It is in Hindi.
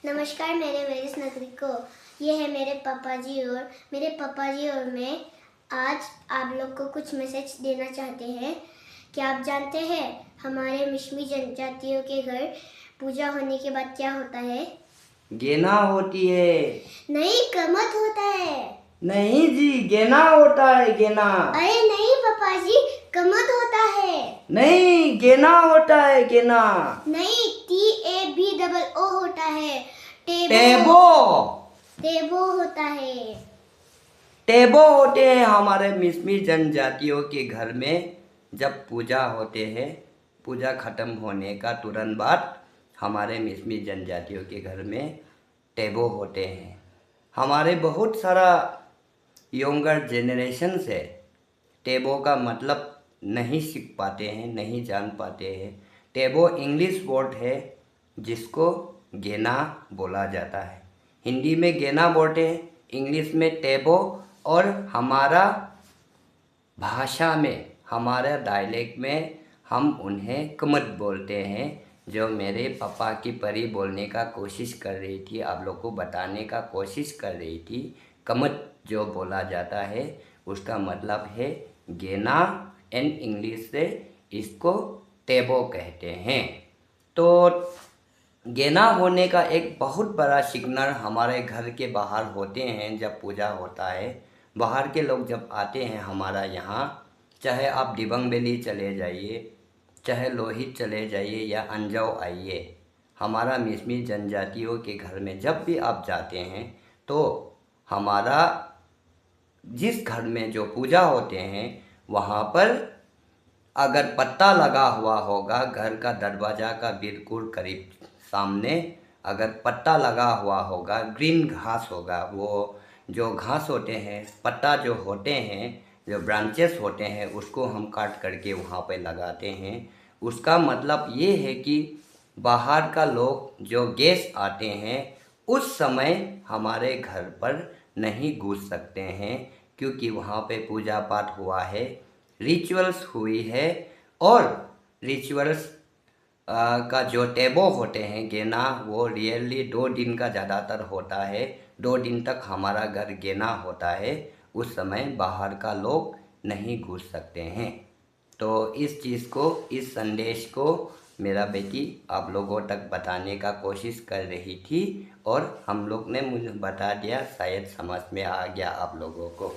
नमस्कार मेरे वरिष्ठ नागरिकों, ये है मेरे पापा जी और मैं आज आप लोग को कुछ मैसेज देना चाहते हैं। क्या आप जानते हैं हमारे मिश्मी जनजातियों के घर पूजा होने के बाद क्या होता है? गेना होती है। नहीं, कमत होता है। नहीं जी, गेना होता है, गेना। अरे नहीं पापा जी, कमत होता है। नहीं, गेना होता है, गेना। नहीं, TABO होता है। टेबो टेबो होता है। टेबो होते हैं हमारे मिश्मी जनजातियों के घर में। जब पूजा होते हैं, पूजा खत्म होने का तुरंत बाद हमारे मिश्मी जनजातियों के घर में टेबो होते हैं। हमारे बहुत सारा यंगर जेनरेशन से टेबो का मतलब नहीं सीख पाते हैं, नहीं जान पाते हैं। टेबो इंग्लिश वर्ड है जिसको गेना बोला जाता है। हिंदी में गेना बोलते हैं, इंग्लिश में टेबो, और हमारा भाषा में, हमारा डायलेक्ट में हम उन्हें कमत बोलते हैं। जो मेरे पापा की परी बोलने का कोशिश कर रही थी, आप लोग को बताने का कोशिश कर रही थी। कमत जो बोला जाता है उसका मतलब है गेना, एंड इंग्लिश से इसको टेबो कहते हैं। तो गेना होने का एक बहुत बड़ा सिग्नल हमारे घर के बाहर होते हैं। जब पूजा होता है, बाहर के लोग जब आते हैं हमारा यहाँ, चाहे आप दिबंग वैली चले जाइए, चाहे लोहित चले जाइए या अंजाव आइए, हमारा मिश्मी जनजातियों के घर में जब भी आप जाते हैं तो हमारा जिस घर में जो पूजा होते हैं वहाँ पर अगर पत्ता लगा हुआ होगा, घर का दरवाज़ा का बिल्कुल करीब सामने अगर पत्ता लगा हुआ होगा, ग्रीन घास होगा, वो जो घास होते हैं, पत्ता जो होते हैं, जो ब्रांचेस होते हैं, उसको हम काट करके वहाँ पे लगाते हैं। उसका मतलब ये है कि बाहर का लोग जो गेस्ट आते हैं उस समय हमारे घर पर नहीं घुस सकते हैं, क्योंकि वहाँ पे पूजा पाठ हुआ है, रिचुअल्स हुई है। और रिचुअल्स का जो टेबो होते हैं गेना, वो रियली 2 दिन का ज़्यादातर होता है। 2 दिन तक हमारा घर गेना होता है। उस समय बाहर का लोग नहीं घुस सकते हैं। तो इस चीज़ को, इस संदेश को मेरा बेटी आप लोगों तक बताने का कोशिश कर रही थी और हम लोग ने मुझे बता दिया, शायद समझ में आ गया आप लोगों को।